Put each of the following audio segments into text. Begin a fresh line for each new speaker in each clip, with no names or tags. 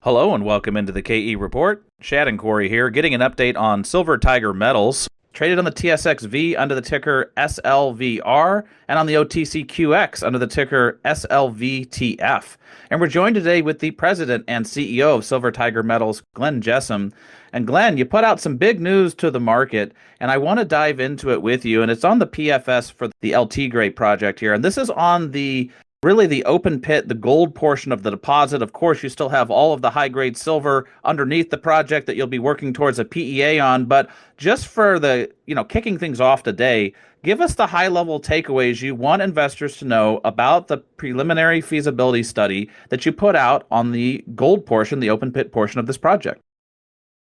Hello and welcome into the KE Report. Shad and Corey here, getting an update on silver Tigre metals, traded on the TSX.V under the ticker SLVR and on the OTCQX under the ticker SLVTF. And we're joined today with the president and CEO of Silver Tigre Metals, Glenn Jessome. And Glenn, you put out some big news to the market, and I want to dive into it with you. And it's on the PFS for the Tigre project here. And this is on the really the open pit, the gold portion of the deposit. Of course, you still have all of the high-grade silver underneath the project that you'll be working towards a PEA on. But just for the, kicking things off today, give us the high-level takeaways you want investors to know about the preliminary feasibility study that you put out on the gold portion, the open pit portion of this project.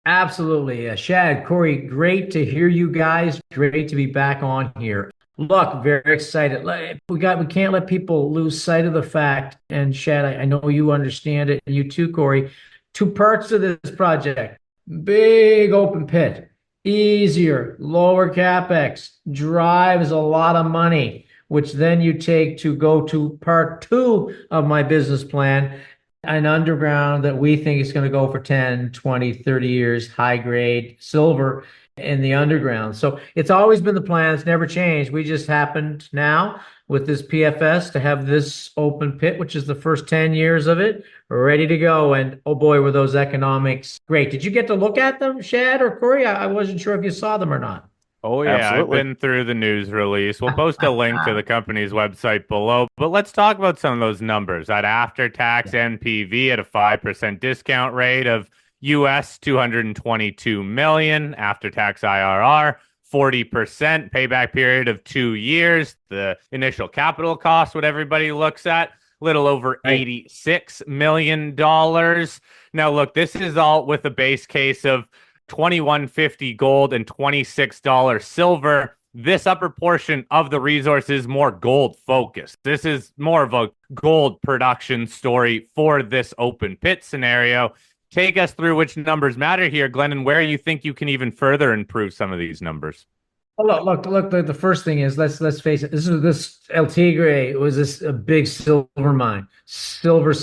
Absolutely. Shad, Corey, great to hear you guys. Great to be back on here. Look, very excited. We can't let people lose sight of the fact. And Shad, I know you understand it, and you too, Corey. Two parts to this project: big open pit, easier, lower capex, drives a lot of money, which then you take to go to part two of my business plan. An underground that we think is going to go for 10, 20, 30 years, high grade silver in the underground. So it's always been the plan. It's never changed. We just happened now with this PFS to have this open pit, which is the first 10 years of it, ready to go. And oh boy, were those economics great. Did you get to look at them, Shad or Corey? I wasn't sure if you saw them or not.
Oh, yeah,
Absolutely.
I've been through the news release. We'll post a link to the company's website below, but let's talk about some of those numbers. That after-tax NPV at a 5% discount rate of US 222 million, after-tax IRR, 40%, payback period of 2 years, the initial capital cost, what everybody looks at, little over $86 million. Now, look, this is all with a base case of $21.50 gold and $26 silver. This upper portion of the resource is more gold focused. This is more of a gold production story for this open pit scenario. Take us through which numbers matter here, Glenn, and where you think you can even further improve some of these numbers.
Well, look. The first thing is let's face it. This El Tigre was a big silver mine. Silver.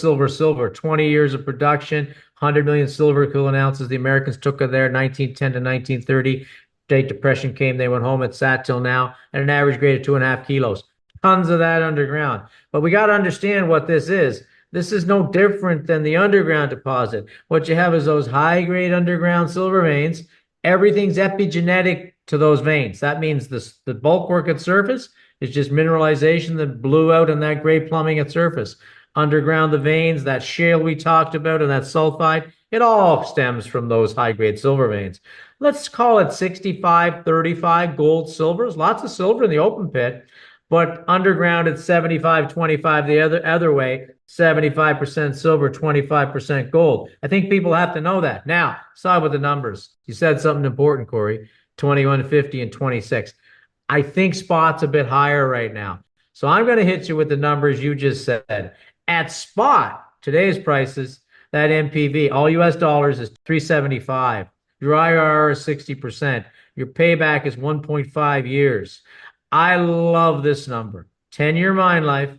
20 years of production, 100 million silver equivalent ounces. The Americans took it there 1910 to 1930. Great Depression came. They went home. It sat till now at an average grade of 2.5 kilos. Tons of that underground. But we got to understand what this is. This is no different than the underground deposit. What you have is those high-grade underground silver veins. Everything's epigenetic to those veins. That means the bulk work at surface is just mineralization that blew out in that gray plumbing at surface. Underground, the veins, that shale we talked about and that sulfide, it all stems from those high-grade silver veins. Let's call it 65-35 gold silvers. Lots of silver in the open pit, but underground it's 75-25 the other way, 75% silver, 25% gold. I think people have to know that. Now, start with the numbers. You said something important, Corey. 21.50 and 26. I think spot's a bit higher right now. So I'm going to hit you with the numbers you just said. At spot, today's prices, that NPV, all US dollars, is 375. Your IRR is 60%. Your payback is 1.5 years. I love this number. 10-year mine life,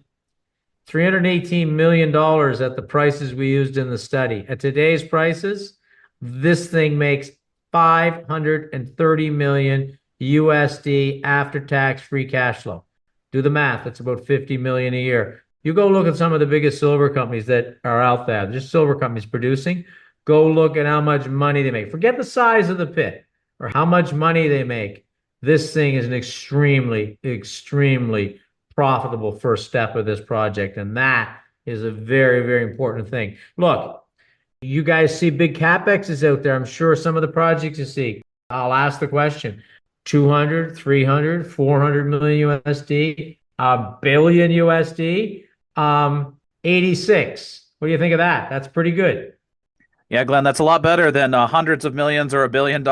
$318 million at the prices we used in the study. At today's prices, this thing makes 530 million USD after-tax free cash flow. Do the math. It's about 50 million a year. You go look at some of the biggest silver companies that are out there, just silver companies producing. Go look at how much money they make. Forget the size of the pit or how much money they make. This thing is an extremely, extremely profitable first step of this project. And that is a very, very important thing. Look, you guys see big CapExes out there. I'm sure some of the projects you see. I'll ask the question: 200, 300, 400 million USD, a billion USD, 86. What do you think of that? That's pretty good.
Yeah, Glenn, that's a lot better than hundreds of millions or $1 billion.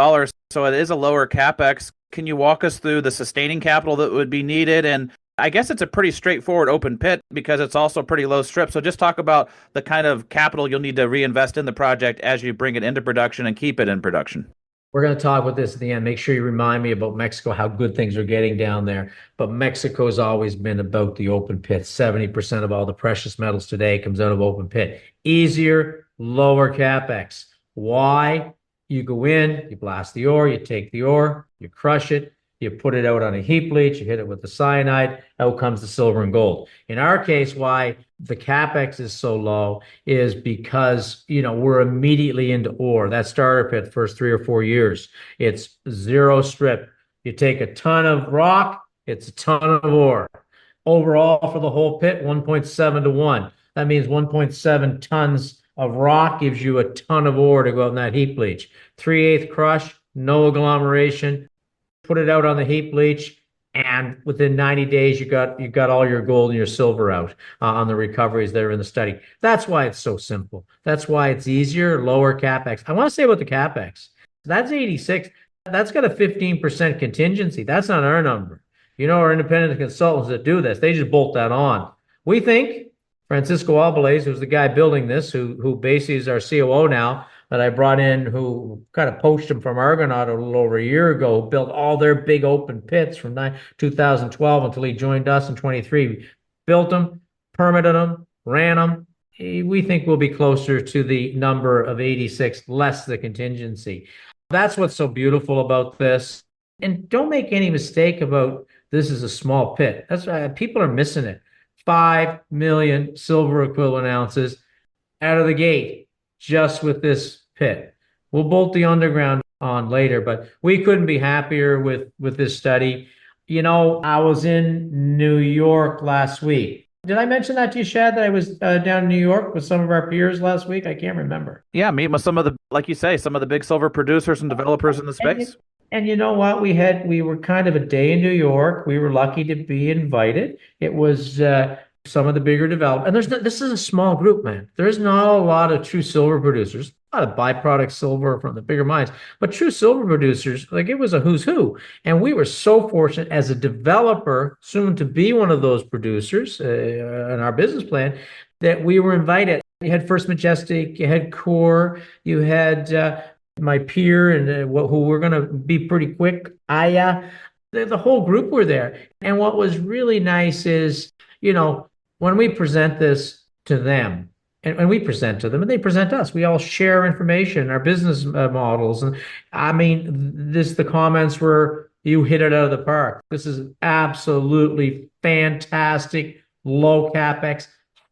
So it is a lower CapEx. Can you walk us through the sustaining capital that would be needed? And I guess it's a pretty straightforward open pit because it's also pretty low strip. So just talk about the kind of capital you'll need to reinvest in the project as you bring it into production and keep it in production.
We're going to talk about this at the end. Make sure you remind me about Mexico, how good things are getting down there. But Mexico's always been about the open pit. 70% of all the precious metals today comes out of open pit. Easier, lower CapEx. Why? You go in, you blast the ore, you take the ore, you crush it, you put it out on a heap leach, you hit it with the cyanide, out comes the silver and gold. In our case, why the CapEx is so low is because, we're immediately into ore. That starter pit, first 3 or 4 years, it's zero strip. You take a ton of rock, it's a ton of ore. Overall for the whole pit, 1.7 to 1. That means 1.7 tons of rock gives you a ton of ore to go out in that heap leach. 3/8 crush, no agglomeration. Put it out on the heap leach, and within 90 days, you got all your gold and your silver out on the recoveries that are in the study. That's why it's so simple. That's why it's easier, lower CapEx. I want to say about the CapEx. That's 86. That's got a 15% contingency. That's not our number. Our independent consultants that do this, they just bolt that on. We think Francisco Albalez, who's the guy building this, who basically is our COO now, that I brought in, who kind of poached him from Argonaut a little over a year ago, built all their big open pits from 2012 until he joined us in 23. Built them, permitted them, ran them. We think we'll be closer to the number of 86, less the contingency. That's what's so beautiful about this. And don't make any mistake about this is a small pit. That's why people are missing it. 5 million silver equivalent ounces out of the gate just with this pit. We'll bolt the underground on later, but we couldn't be happier with this study. I was in New York last week. Did I mention that to you, Shad, that I was down in New York with some of our peers last week? I can't remember.
Yeah, meeting with some of the, like you say, some of the big silver producers and developers in the space.
And you know what? We were kind of a day in New York. We were lucky to be invited. It was some of the bigger developers. And this is a small group, man. There's not a lot of true silver producers, a lot of byproduct silver from the bigger mines, but true silver producers, like, it was a who's who. And we were so fortunate as a developer, soon to be one of those producers in our business plan, that we were invited. You had First Majestic, you had Core, you had my peer, and who were going to be pretty quick, Aya. The whole group were there. And what was really nice is, when we present this to them, and we present to them, and they present us, we all share information, our business models. And I mean, the comments were, you hit it out of the park. This is absolutely fantastic, low CapEx,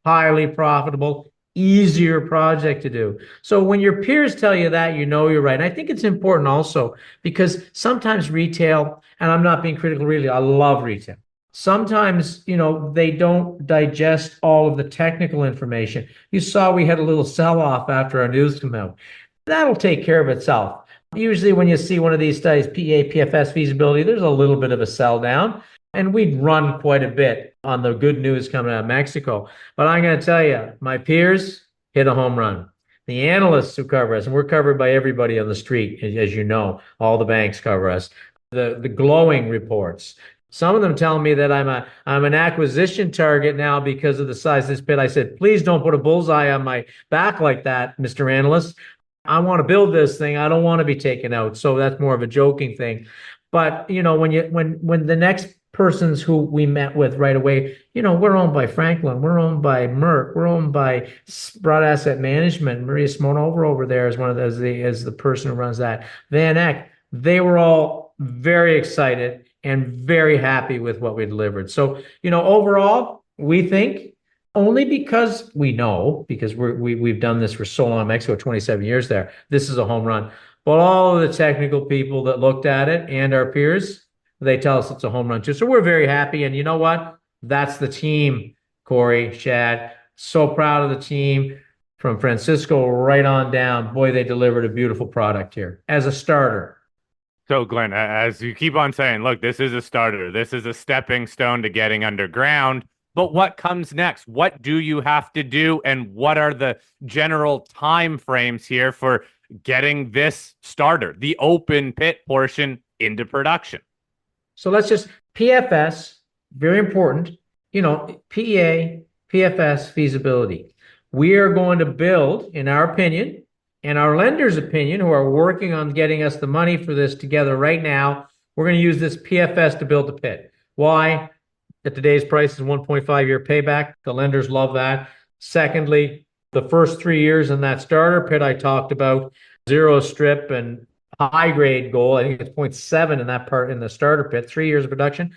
highly profitable, easier project to do. So when your peers tell you that, you're right. And I think it's important also because sometimes retail, and I'm not being critical, really, I love retail. Sometimes, they don't digest all of the technical information. You saw we had a little sell-off after our news came out. That'll take care of itself. Usually when you see one of these studies, PEA, PFS, feasibility, there's a little bit of a sell down. And we'd run quite a bit on the good news coming out of Mexico. But I'm going to tell you, my peers hit a home run. The analysts who cover us, and we're covered by everybody on the street, as you know, all the banks cover us, the glowing reports. Some of them telling me that I'm an acquisition target now because of the size of this pit. I said, please don't put a bullseye on my back like that, Mr. Analyst. I want to build this thing. I don't want to be taken out. So that's more of a joking thing. But when the next persons who we met with right away, we're owned by Franklin, we're owned by Merck, we're owned by Broad Asset Management. Maria Smonova over there is as the person who runs that. Van Eck. They were all very excited and very happy with what we delivered. So, overall, we think, only because we know, because we've done this for so long in Mexico, 27 years there, this is a home run. But all of the technical people that looked at it and our peers, they tell us it's a home run too. So we're very happy. And you know what? That's the team, Corey, Shad. So proud of the team from Francisco right on down. Boy, they delivered a beautiful product here as a starter.
So, Glenn, as you keep on saying, look, this is a starter. This is a stepping stone to getting underground. But what comes next? What do you have to do? And what are the general time frames here for getting this starter, the open pit portion, into production?
So let's just, PFS, very important, PEA, PFS, feasibility. We are going to build, in our opinion, and our lender's opinion, who are working on getting us the money for this together right now, we're going to use this PFS to build the pit. Why? At today's price is 1.5 year payback. The lenders love that. Secondly, The first 3 years in that starter pit, I talked about zero strip and high grade gold. I think it's 0.7 in that part in the starter pit, 3 years of production.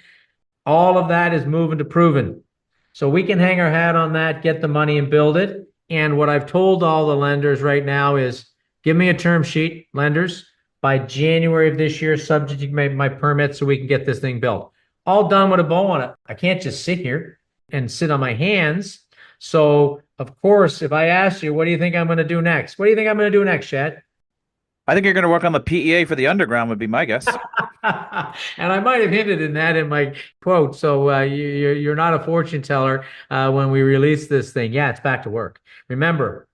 All of that is moving to proven. So we can hang our hat on that, get the money and build it. And what I've told all the lenders right now is give me a term sheet, lenders, by January of this year, subject to my permit so we can get this thing built. All done with a bow on it. I can't just sit here and sit on my hands. So, of course, if I ask you, what do you think I'm going to do next? What do you think I'm going to do next, Chad?
I think you're going to work on the PEA for the underground would be my guess.
And I might have hinted in that in my quote. So you're not a fortune teller when we release this thing. Yeah, it's back to work. Remember,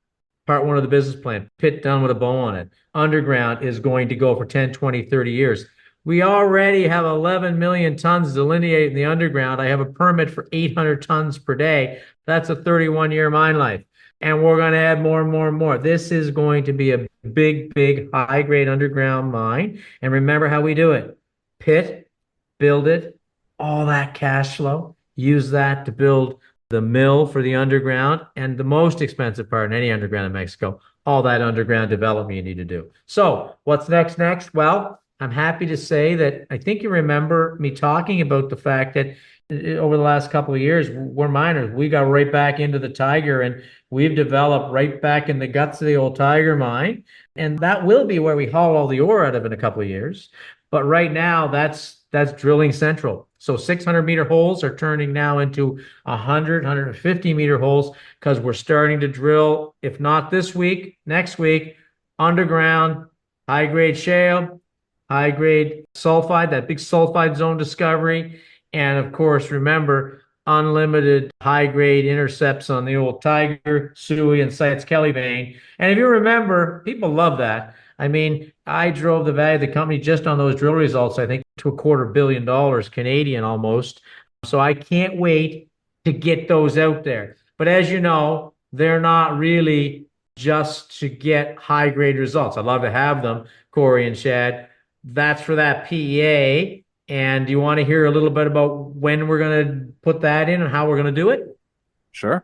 part one of the business plan, pit done with a bow on it. Underground is going to go for 10, 20, 30 years. We already have 11 million tons delineated in the underground. I have a permit for 800 tons per day. That's a 31-year mine life. And we're going to add more and more and more. This is going to be a big, big, high-grade underground mine. And remember how we do it. Pit, build it, all that cash flow, use that to build the mill for the underground, and the most expensive part in any underground in Mexico, all that underground development you need to do. So what's next? Well, I'm happy to say that I think you remember me talking about the fact that over the last couple of years, we're miners. We got right back into the Tigre and we've developed right back in the guts of the old Tigre mine. And that will be where we haul all the ore out of in a couple of years. But right now, that's drilling central. So 600-meter holes are turning now into 100, 150-meter holes because we're starting to drill, if not this week, next week, underground, high-grade shale, high-grade sulfide, that big sulfide zone discovery. And of course, remember, unlimited high-grade intercepts on the old Tigre, Suey, and Sites Kelly vein. And if you remember, people love that. I mean, I drove the value of the company just on those drill results, I think, to $250 million Canadian almost. So I can't wait to get those out there. But as you know, they're not really just to get high-grade results. I'd love to have them, Corey and Chad. That's for that PEA. And do you want to hear a little bit about when we're going to put that in and how we're going to do it?
Sure.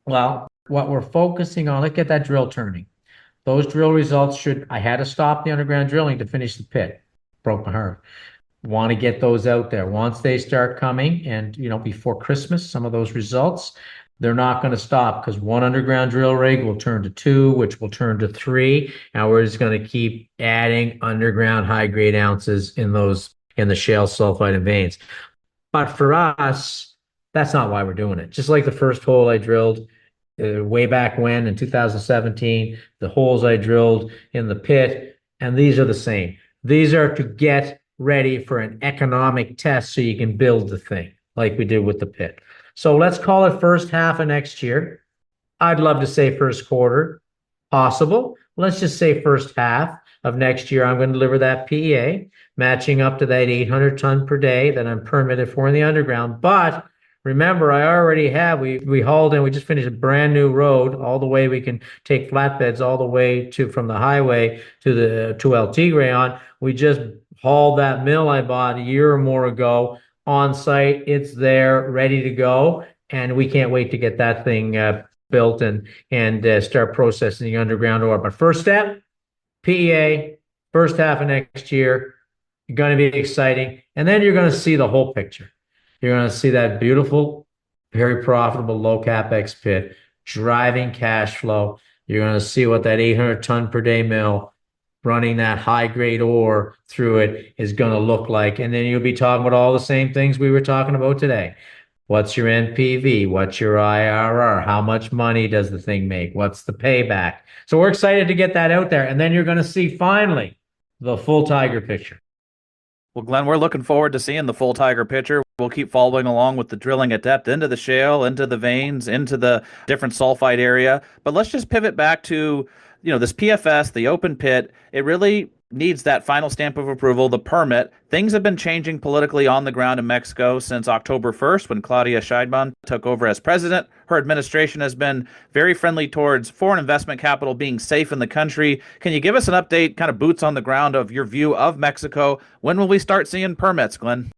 Well, what we're focusing on, let's get that drill turning. Those drill results I had to stop the underground drilling to finish the pit. Broke my heart. Want to get those out there. Once they start coming and, before Christmas, some of those results, they're not going to stop because one underground drill rig will turn to 2, which will turn to 3. And we're just going to keep adding underground high-grade ounces in the shale sulfide and veins. But for us, that's not why we're doing it. Just like the first hole I drilled way back when in 2017, the holes I drilled in the pit, and these are the same. These are to get ready for an economic test so you can build the thing like we did with the pit. So let's call it first half of next year. I'd love to say first quarter, possible. Let's just say first half of next year, I'm going to deliver that PEA, matching up to that 800 ton per day that I'm permitted for in the underground. But remember, I already have, we hauled in, we just finished a brand new road all the way. We can take flatbeds all the way from the highway to El Tigre on. We just hauled that mill I bought a year or more ago on site. It's there, ready to go. And we can't wait to get that thing built and start processing the underground ore. But first step, PEA, first half of next year, going to be exciting. And then you're going to see the whole picture. You're going to see that beautiful, very profitable, low capex pit, driving cash flow. You're going to see what that 800 ton per day mill running that high grade ore through it is going to look like. And then you'll be talking about all the same things we were talking about today. What's your NPV? What's your IRR? How much money does the thing make? What's the payback? So we're excited to get that out there. And then you're going to see finally the full Tigre picture.
Well, Glenn, we're looking forward to seeing the full Tigre picture. We'll keep following along with the drilling at depth into the shale, into the veins, into the different sulfide area. But let's just pivot back to, this PFS, the open pit. It really needs that final stamp of approval, the permit. Things have been changing politically on the ground in Mexico since October 1st when Claudia Sheinbaum took over as president. Her administration has been very friendly towards foreign investment capital being safe in the country. Can you give us an update, kind of boots on the ground, of your view of Mexico? When will we start seeing permits, Glenn?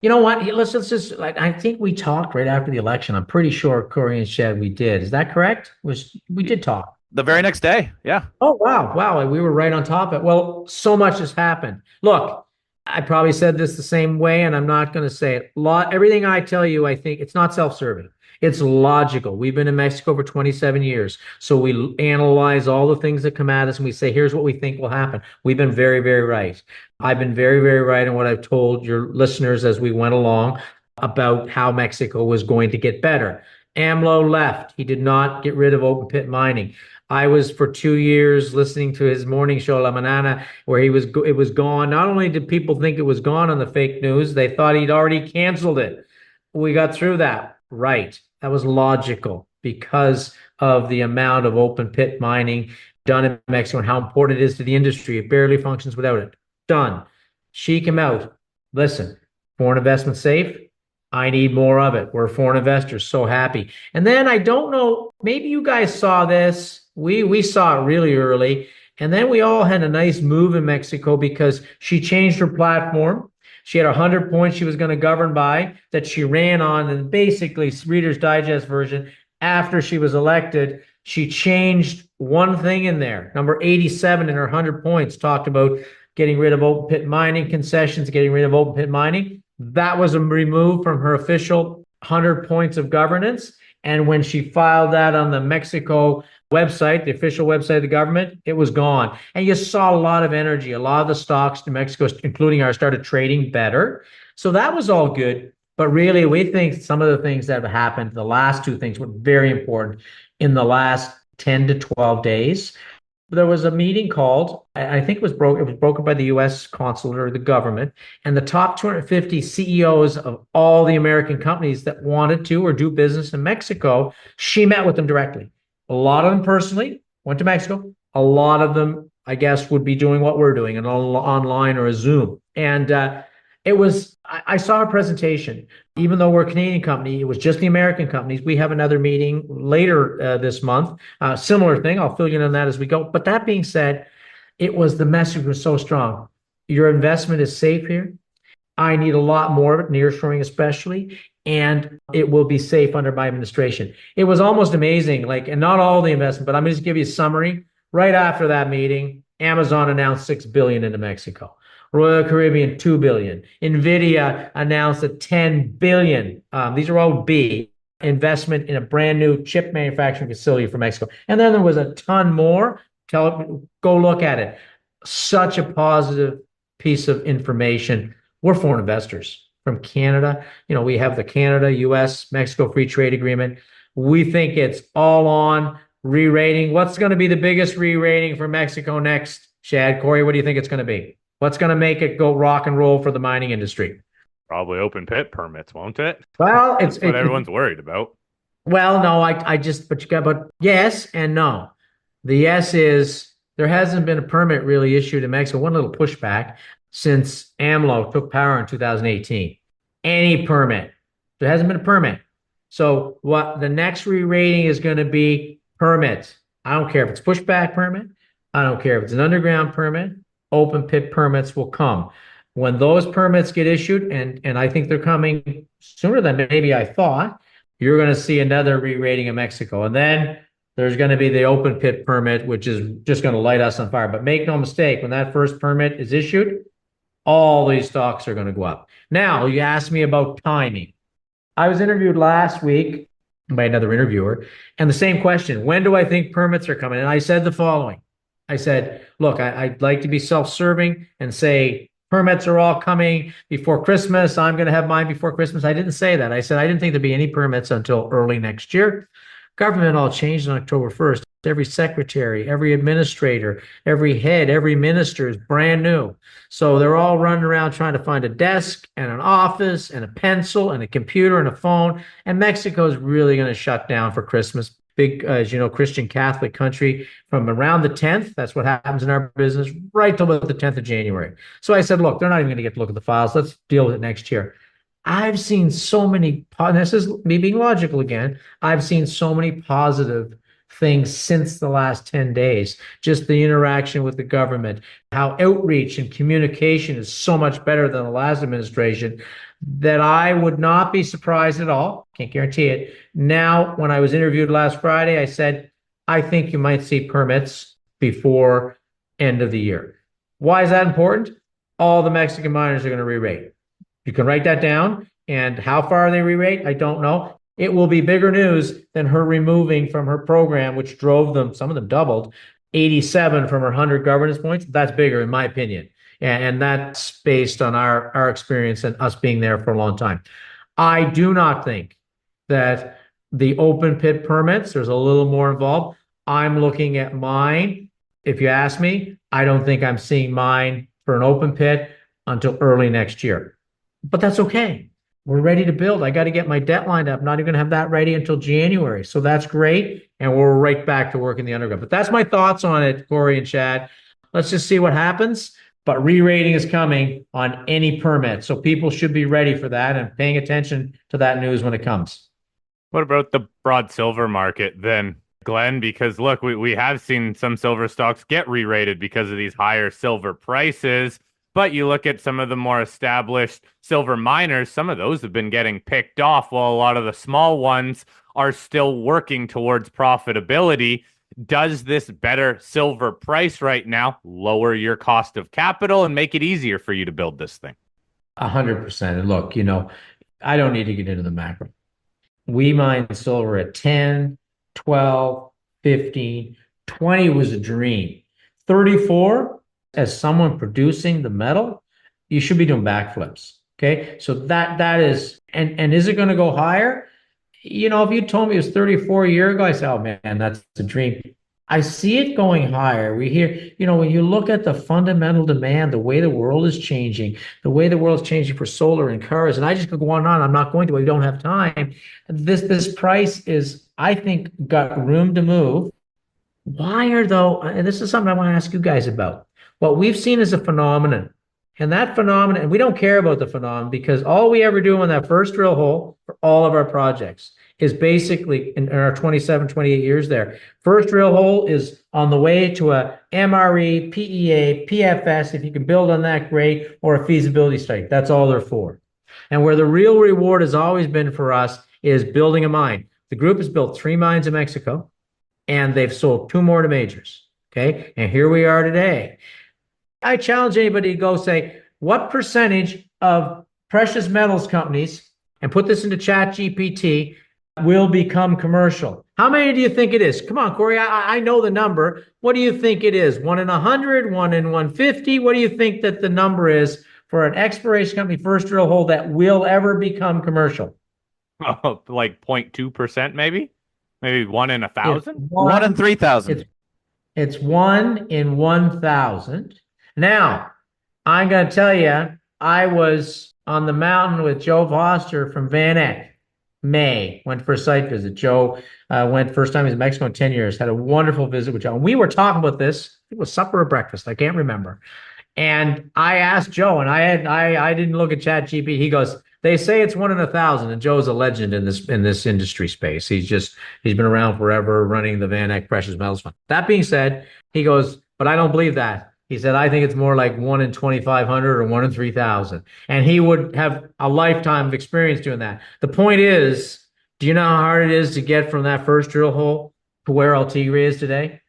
You know what? Let's just like I think we talked right after the election. I'm pretty sure Corey and Shed we did. Is that correct? We did talk.
The very next day. Yeah.
Oh wow. We were right on top of it. Well, so much has happened. Look, I probably said this the same way, and I'm not going to say it. Everything I tell you, I think it's not self-serving. It's logical. We've been in Mexico for 27 years. So we analyze all the things that come at us and we say, here's what we think will happen. We've been very, very right. I've been very, very right in what I've told your listeners as we went along about how Mexico was going to get better. AMLO left. He did not get rid of open pit mining. I was for 2 years listening to his morning show La Manana, where it was gone. Not only did people think it was gone on the fake news, they thought he'd already canceled it. We got through that. Right. That was logical because of the amount of open pit mining done in Mexico and how important it is to the industry. It barely functions without it. Done. She came out. Listen, foreign investment safe. I need more of it. We're foreign investors, so happy. And then I don't know, maybe you guys saw this. We saw it really early. And then we all had a nice move in Mexico because she changed her platform. She had 100 points she was going to govern by that she ran on. And basically, Reader's Digest version, after she was elected, she changed one thing in there. Number 87 in her 100 points talked about getting rid of open pit mining concessions, getting rid of open pit mining. That was removed from her official 100 points of governance. And when she filed that on the Mexico website, the official website of the government, it was gone. And you saw a lot of energy. A lot of the stocks in Mexico, including ours, started trading better. So that was all good. But really, we think some of the things that have happened, the last two things were very important in the last 10 to 12 days. There was a meeting called, I think it was broken by the US consulate or the government, and the top 250 CEOs of all the American companies that wanted to or do business in Mexico, she met with them directly. A lot of them personally went to Mexico. A lot of them, I guess, would be doing what we're doing, an online or a Zoom. And I saw a presentation. Even though we're a Canadian company, it was just the American companies. We have another meeting later this month. Similar thing. I'll fill you in on that as we go. But that being said, the message was so strong. Your investment is safe here. I need a lot more of it, nearshoring especially, and it will be safe under my administration. It was almost amazing. And not all the investment, but I'm going to just give you a summary. Right after that meeting, Amazon announced $6 billion into Mexico. Royal Caribbean, $2 billion. NVIDIA announced a $10 billion. These are all B investment in a brand new chip manufacturing facility for Mexico. And then there was a ton more. Go look at it. Such a positive piece of information. We're foreign investors from Canada. We have the Canada, US, Mexico Free Trade Agreement. We think it's all on re-rating. What's going to be the biggest re-rating for Mexico next? Shad, Corey, what do you think it's going to be? What's going to make it go rock and roll for the mining industry?
Probably open pit permits, won't it?
Well,
That's what everyone's worried about.
Well, no, but yes and no. The yes is there hasn't been a permit really issued in Mexico. One little pushback since AMLO took power in 2018. Any permit. There hasn't been a permit. So what the next re-rating is going to be permits. I don't care if it's pushback permit. I don't care if it's an underground permit. Open pit permits will come. When those permits get issued, and I think they're coming sooner than maybe I thought, you're going to see another re-rating of Mexico. And then there's going to be the open pit permit, which is just going to light us on fire. But make no mistake, when that first permit is issued, all these stocks are going to go up. Now, you asked me about timing. I was interviewed last week by another interviewer, and the same question, when do I think permits are coming? And I said the following. I said, look, I'd like to be self-serving and say permits are all coming before Christmas. I'm going to have mine before Christmas. I didn't say that. I said I didn't think there'd be any permits until early next year. Government all changed on October 1st. Every secretary, every administrator, every head, every minister is brand new. So they're all running around trying to find a desk and an office and a pencil and a computer and a phone. And Mexico is really going to shut down for Christmas. Big, as you know, Christian Catholic country from around the 10th. That's what happens in our business, right till about the 10th of January. So I said, look, they're not even going to get to look at the files. Let's deal with it next year. I've seen so many, and this is me being logical again, I've seen so many positive things since the last 10 days, just the interaction with the government, how outreach and communication is so much better than the last administration, that I would not be surprised at all. Can't guarantee it. Now, when I was interviewed last Friday, I said, I think you might see permits before end of the year. Why is that important? All the Mexican miners are going to re-rate. You can write that down. And how far they re-rate, I don't know. It will be bigger news than her removing from her program, which drove them, some of them doubled, 87 from her 100 governance points. That's bigger, in my opinion. And that's based on our experience and us being there for a long time. I do not think that the open pit permits, there's a little more involved. I'm looking at mine. If you ask me, I don't think I'm seeing mine for an open pit until early next year. But that's okay. We're ready to build. I got to get my debt lined up. Not even going to have that ready until January. So that's great. And we're right back to working the underground. But that's my thoughts on it, Corey and Chad. Let's just see what happens. But re-rating is coming on any permit. So people should be ready for that and paying attention to that news when it comes.
What about the broad silver market then, Glenn? Because look, we have seen some silver stocks get re-rated because of these higher silver prices. But you look at some of the more established silver miners, some of those have been getting picked off while a lot of the small ones are still working towards profitability. Does this better silver price right now lower your cost of capital and make it easier for you to build this thing?
100%. And look, I don't need to get into the macro. We mined silver at 10, 12, 15, 20 was a dream. 34, as someone producing the metal, you should be doing backflips. Okay. So that is, and is it going to go higher? If you told me it was 34 a year ago, I said, oh man, that's the dream. I see it going higher. We hear, when you look at the fundamental demand, the way the world is changing, the way the world is changing for solar and cars, and I just could go on and on. I'm not going to, we don't have time. This price is, I think, got room to move. Why are though, and this is something I want to ask you guys about. What we've seen is a phenomenon. And that phenomenon, and we don't care about the phenomenon because all we ever do on that first drill hole for all of our projects is basically in our 27, 28 years there. First drill hole is on the way to a MRE, PEA, PFS, if you can build on that, great, or a feasibility study. That's all they're for. And where the real reward has always been for us is building a mine. The group has built 3 mines in Mexico, and they've sold 2 more to majors. Okay, and here we are today. I challenge anybody to go say, what percentage of precious metals companies, and put this into ChatGPT, will become commercial? How many do you think it is? Come on, Corey, I know the number. What do you think it is? 1 in 100, 1 in 150? What do you think that the number is for an exploration company first drill hole that will ever become commercial?
Oh, like 0.2% maybe? Maybe 1 in 1,000?
1 in 3,000.
It's 1 in 1,000. Now, I'm going to tell you, I was on the mountain with Joe Foster from VanEck. Went for a site visit. Joe went first time he was in Mexico in 10 years. Had a wonderful visit with Joe. And we were talking about this. It was supper or breakfast. I can't remember. And I asked Joe, and I didn't look at ChatGPT. He goes, they say it's 1 in 1,000. And Joe's a legend in this industry space. He's been around forever running the VanEck Precious Metals Fund. That being said, he goes, but I don't believe that. He said, I think it's more like 1 in 2,500 or 1 in 3,000. And he would have a lifetime of experience doing that. The point is, do you know how hard it is to get from that first drill hole to where El Tigre is today?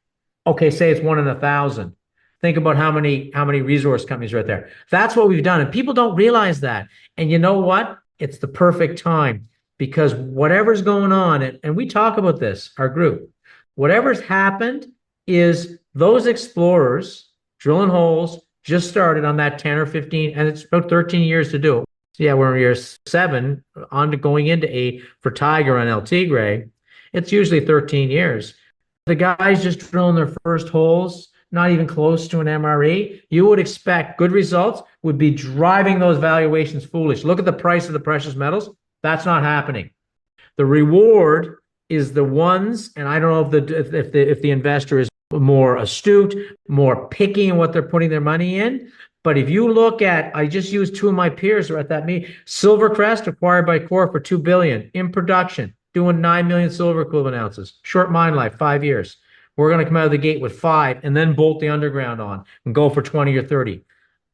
Okay, say it's 1 in 1,000. Think about how many resource companies are right there. That's what we've done. And people don't realize that. And you know what? It's the perfect time because whatever's going on, and we talk about this, our group, whatever's happened is those explorers drilling holes just started on that 10 or 15, and it's about 13 years to do it. So yeah, we're in year 7 on to going into 8 for Tigre on El Tigre. It's usually 13 years. The guys just drilling their first holes, not even close to an MRE, you would expect good results would be driving those valuations foolish. Look at the price of the precious metals. That's not happening. The reward is the ones, and I don't know if the investor is more astute, more picky in what they're putting their money in. But if you look at, I just used 2 of my peers who are at that meeting. Silvercrest acquired by Core for $2 billion in production, doing 9 million silver equivalent ounces. Short mine life, 5 years. We're going to come out of the gate with 5 and then bolt the underground on and go for 20 or 30.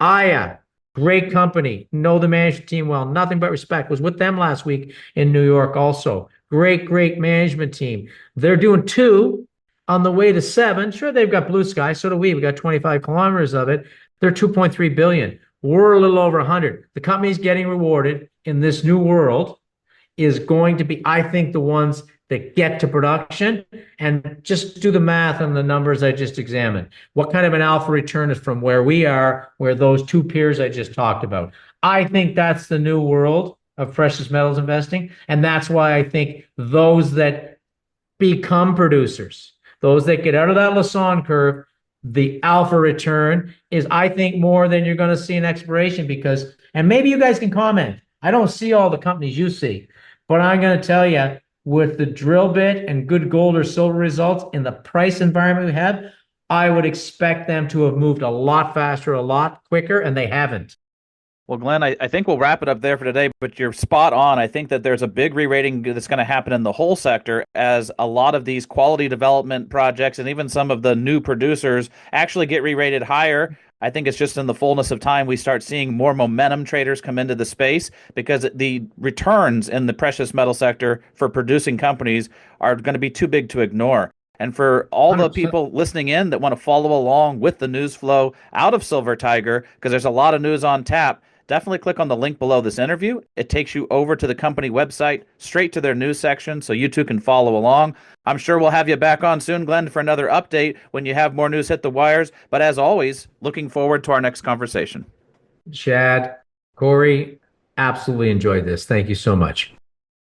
AgEq, great company. Know the management team well. Nothing but respect. Was with them last week in New York also. Great management team. They're doing 2 on the way to 7. Sure, they've got blue sky. So do we. We got 25 kilometers of it. They're 2.3 billion. We're a little over 100. The company's getting rewarded in this new world is going to be, I think, the ones that get to production. And just do the math on the numbers I just examined. What kind of an alpha return is from where we are, where those 2 peers I just talked about? I think that's the new world of precious metals investing. And that's why I think those that become producers, those that get out of that Lassonde curve, the alpha return is, I think, more than you're going to see in exploration because, and maybe you guys can comment. I don't see all the companies you see, but I'm going to tell you, with the drill bit and good gold or silver results in the price environment we have, I would expect them to have moved a lot faster, a lot quicker, and they haven't.
Well, Glenn, I think we'll wrap it up there for today, but you're spot on. I think that there's a big re-rating that's going to happen in the whole sector as a lot of these quality development projects and even some of the new producers actually get re-rated higher. I think it's just in the fullness of time we start seeing more momentum traders come into the space because the returns in the precious metal sector for producing companies are going to be too big to ignore. And for all the
100%.
people listening in that want to follow along with the news flow out of Silver Tiger, because there's a lot of news on tap, definitely click on the link below this interview. It takes you over to the company website, straight to their news section, so you too can follow along. I'm sure we'll have you back on soon, Glenn, for another update when you have more news hit the wires. But as always, looking forward to our next conversation.
Chad, Corey, absolutely enjoyed this. Thank you so much.